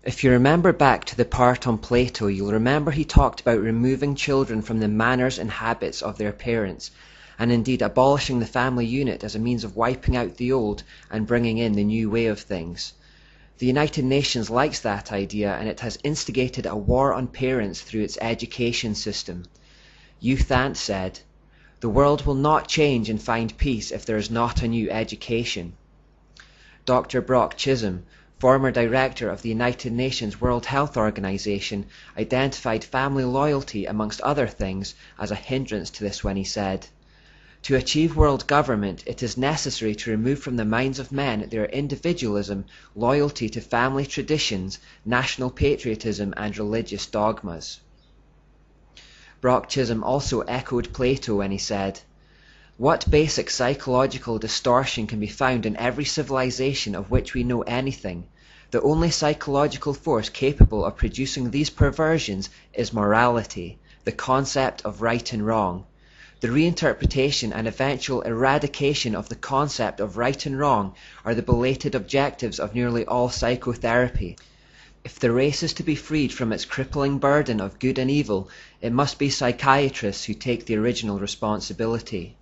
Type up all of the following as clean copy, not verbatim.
If you remember back to the part on Plato, you'll remember he talked about removing children from the manners and habits of their parents, and indeed abolishing the family unit as a means of wiping out the old and bringing in the new way of things. The United Nations likes that idea, and it has instigated a war on parents through its education system. Youth Ant said, "The world will not change and find peace if there is not a new education." Dr. Brock Chisholm, former director of the United Nations World Health Organization, identified family loyalty, amongst other things, as a hindrance to this when he said, "To achieve world government, it is necessary to remove from the minds of men their individualism, loyalty to family traditions, national patriotism, and religious dogmas." Brock Chisholm also echoed Plato when he said, "What basic psychological distortion can be found in every civilization of which we know anything? The only psychological force capable of producing these perversions is morality, the concept of right and wrong. The reinterpretation and eventual eradication of the concept of right and wrong are the belated objectives of nearly all psychotherapy. If the race is to be freed from its crippling burden of good and evil, it must be psychiatrists who take the original responsibility."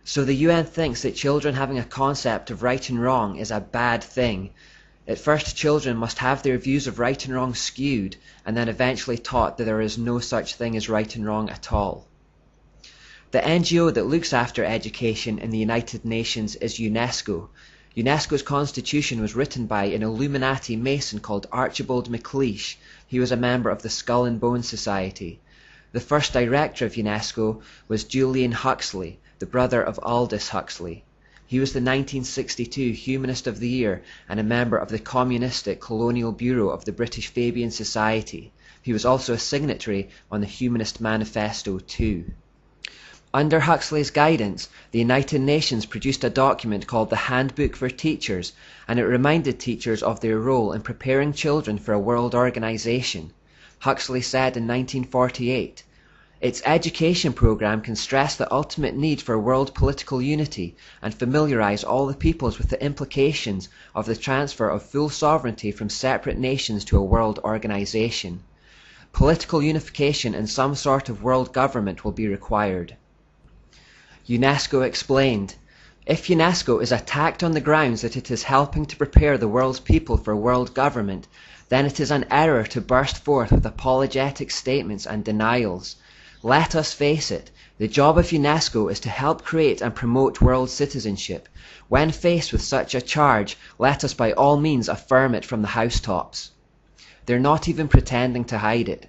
So the UN thinks that children having a concept of right and wrong is a bad thing. At first, children must have their views of right and wrong skewed, and then eventually taught that there is no such thing as right and wrong at all. The NGO that looks after education in the United Nations is UNESCO. UNESCO's constitution was written by an Illuminati Mason called Archibald MacLeish. He was a member of the Skull and Bones Society. The first director of UNESCO was Julian Huxley, the brother of Aldous Huxley. He was the 1962 Humanist of the Year and a member of the Communistic Colonial Bureau of the British Fabian Society. He was also a signatory on the Humanist Manifesto too. Under Huxley's guidance, the United Nations produced a document called the Handbook for Teachers, and it reminded teachers of their role in preparing children for a world organization. Huxley said in 1948, "Its education program can stress the ultimate need for world political unity and familiarize all the peoples with the implications of the transfer of full sovereignty from separate nations to a world organization. Political unification and some sort of world government will be required." UNESCO explained, "If UNESCO is attacked on the grounds that it is helping to prepare the world's people for world government, then it is an error to burst forth with apologetic statements and denials. Let us face it, the job of UNESCO is to help create and promote world citizenship. When faced with such a charge, let us by all means affirm it from the housetops." They're not even pretending to hide it.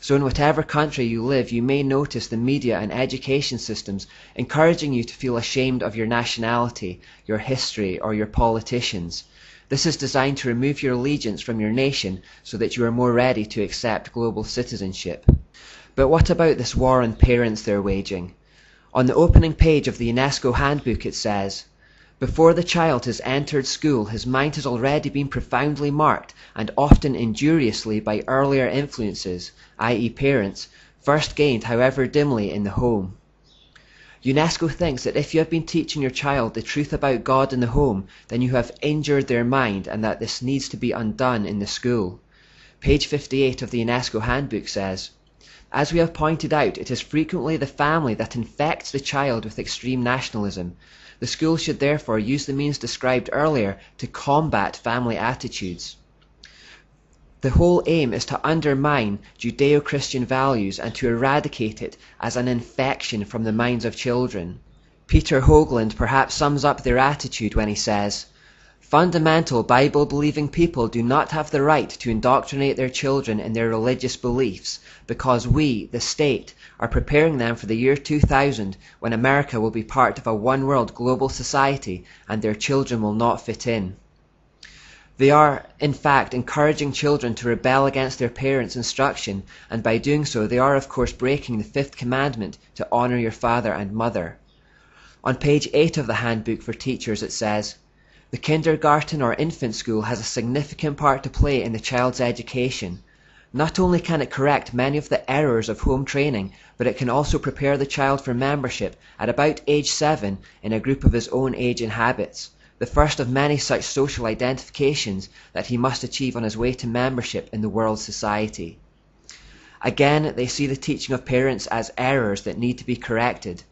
So in whatever country you live, you may notice the media and education systems encouraging you to feel ashamed of your nationality, your history, or your politicians. This is designed to remove your allegiance from your nation so that you are more ready to accept global citizenship. But what about this war on parents they're waging? On the opening page of the UNESCO handbook it says, "Before the child has entered school, his mind has already been profoundly marked and often injuriously by earlier influences, i.e. parents, first gained however dimly in the home." UNESCO thinks that if you have been teaching your child the truth about God in the home, then you have injured their mind and that this needs to be undone in the school. Page 58 of the UNESCO handbook says, "As we have pointed out, it is frequently the family that infects the child with extreme nationalism. The school should therefore use the means described earlier to combat family attitudes. The whole aim is to undermine Judeo-Christian values and to eradicate it as an infection from the minds of children." Peter Hoagland perhaps sums up their attitude when he says, "Fundamental Bible-believing people do not have the right to indoctrinate their children in their religious beliefs because we, the state, are preparing them for the year 2000 when America will be part of a one-world global society and their children will not fit in." They are, in fact, encouraging children to rebel against their parents' instruction, and by doing so they are of course breaking the fifth commandment to honor your father and mother. On page 8 of the Handbook for Teachers it says, "The kindergarten or infant school has a significant part to play in the child's education. Not only can it correct many of the errors of home training, but it can also prepare the child for membership at about age 7 in a group of his own age and habits. the first of many such social identifications that he must achieve on his way to membership in the world society. Again, they see the teaching of parents as errors that need to be corrected.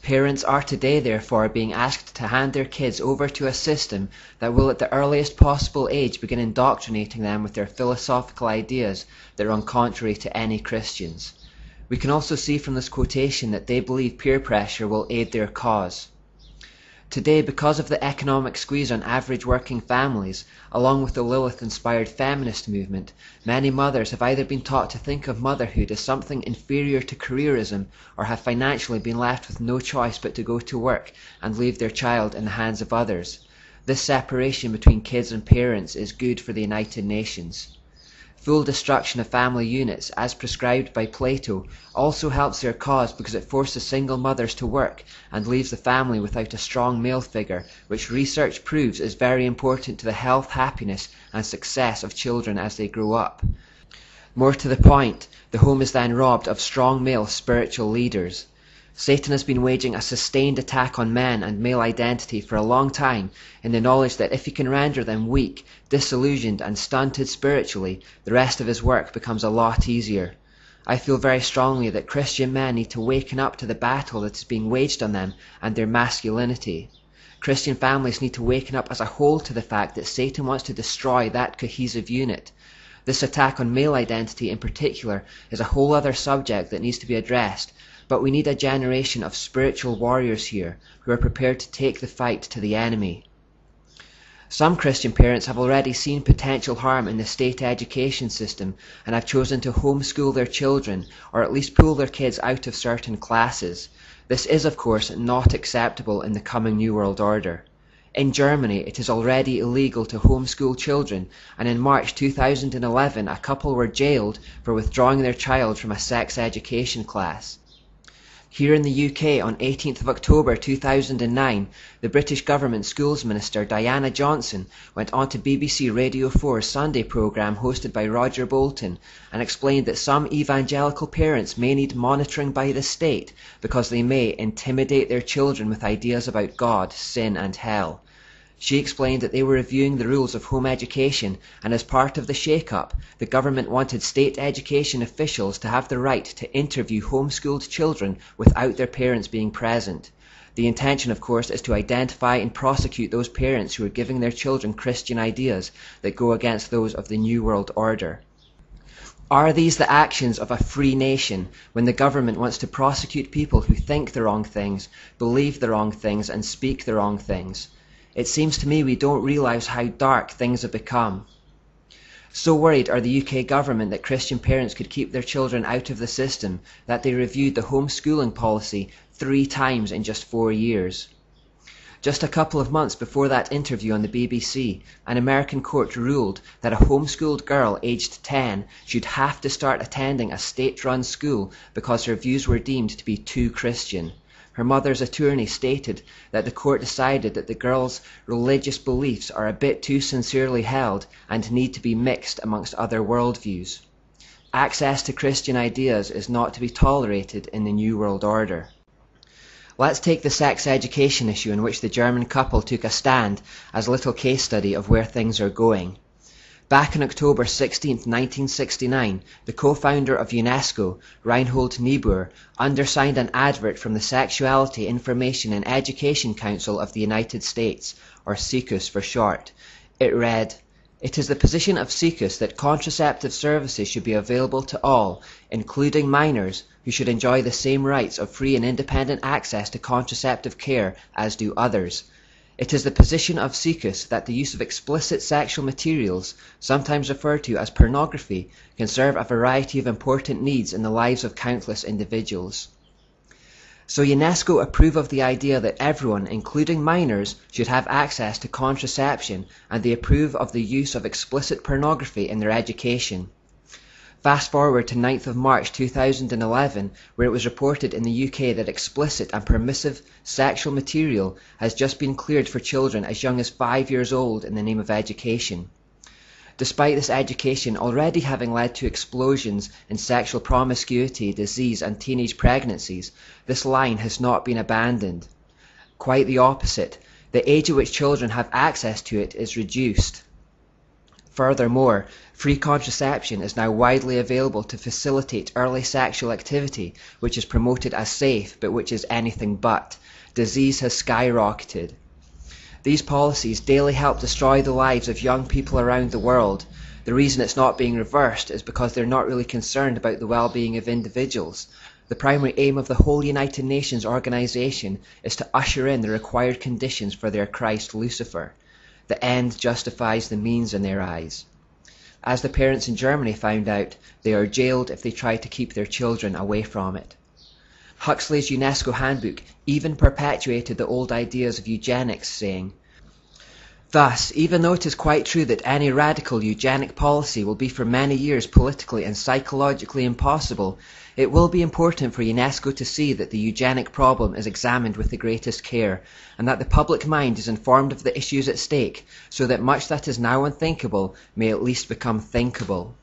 Parents are today, therefore, being asked to hand their kids over to a system that will at the earliest possible age begin indoctrinating them with their philosophical ideas that run contrary to any Christians. We can also see from this quotation that they believe peer pressure will aid their cause. Today, because of the economic squeeze on average working families, along with the Lilith-inspired feminist movement, many mothers have either been taught to think of motherhood as something inferior to careerism, or have financially been left with no choice but to go to work and leave their child in the hands of others. This separation between kids and parents is good for the United Nations. Full destruction of family units, as prescribed by Plato, also helps their cause because it forces single mothers to work and leaves the family without a strong male figure, which research proves is very important to the health, happiness, and success of children as they grow up. More to the point, the home is then robbed of strong male spiritual leaders. Satan has been waging a sustained attack on men and male identity for a long time, in the knowledge that if he can render them weak, disillusioned, and stunted spiritually, the rest of his work becomes a lot easier. I feel very strongly that Christian men need to waken up to the battle that is being waged on them and their masculinity. Christian families need to waken up as a whole to the fact that Satan wants to destroy that cohesive unit. This attack on male identity in particular is a whole other subject that needs to be addressed, but we need a generation of spiritual warriors here who are prepared to take the fight to the enemy. Some Christian parents have already seen potential harm in the state education system and have chosen to homeschool their children, or at least pull their kids out of certain classes. This is, of course, not acceptable in the coming New World Order. In Germany, it is already illegal to homeschool children, and in March 2011 a couple were jailed for withdrawing their child from a sex education class. Here in the UK, on 18th of October 2009, the British government schools minister Diana Johnson went on to BBC Radio 4's Sunday programme hosted by Roger Bolton and explained that some evangelical parents may need monitoring by the state because they may intimidate their children with ideas about God, sin and hell. She explained that they were reviewing the rules of home education, and as part of the shake-up, the government wanted state education officials to have the right to interview homeschooled children without their parents being present. The intention, of course, is to identify and prosecute those parents who are giving their children Christian ideas that go against those of the New World Order. Are these the actions of a free nation when the government wants to prosecute people who think the wrong things, believe the wrong things, and speak the wrong things? It seems to me we don't realise how dark things have become. So worried are the UK government that Christian parents could keep their children out of the system that they reviewed the homeschooling policy 3 times in just 4 years. Just a couple of months before that interview on the BBC, an American court ruled that a homeschooled girl aged 10 should have to start attending a state-run school because her views were deemed to be too Christian. Her mother's attorney stated that the court decided that the girl's religious beliefs are a bit too sincerely held and need to be mixed amongst other worldviews. Access to Christian ideas is not to be tolerated in the New World Order. Let's take the sex education issue in which the German couple took a stand as a little case study of where things are going. Back on October 16, 1969, the co-founder of UNESCO, Reinhold Niebuhr, undersigned an advert from the Sexuality, Information and Education Council of the United States, or SICUS for short. It read, "It is the position of SICUS that contraceptive services should be available to all, including minors, who should enjoy the same rights of free and independent access to contraceptive care as do others. It is the position of SICUS that the use of explicit sexual materials, sometimes referred to as pornography, can serve a variety of important needs in the lives of countless individuals." So UNESCO approve of the idea that everyone, including minors, should have access to contraception, and they approve of the use of explicit pornography in their education. Fast forward to 9th of March 2011, where it was reported in the UK that explicit and permissive sexual material has just been cleared for children as young as 5 years old in the name of education. Despite this education already having led to explosions in sexual promiscuity, disease and teenage pregnancies, this line has not been abandoned. Quite the opposite. the age at which children have access to it is reduced. Furthermore, free contraception is now widely available to facilitate early sexual activity, which is promoted as safe, but which is anything but. Disease has skyrocketed. These policies daily help destroy the lives of young people around the world. The reason it's not being reversed is because they're not really concerned about the well-being of individuals. The primary aim of the whole United Nations organization is to usher in the required conditions for their Christ Lucifer. The end justifies the means in their eyes. As the parents in Germany found out, they are jailed if they try to keep their children away from it. Huxley's UNESCO handbook even perpetuated the old ideas of eugenics, saying, "Thus, even though it is quite true that any radical eugenic policy will be for many years politically and psychologically impossible, it will be important for UNESCO to see that the eugenic problem is examined with the greatest care, and that the public mind is informed of the issues at stake, so that much that is now unthinkable may at least become thinkable."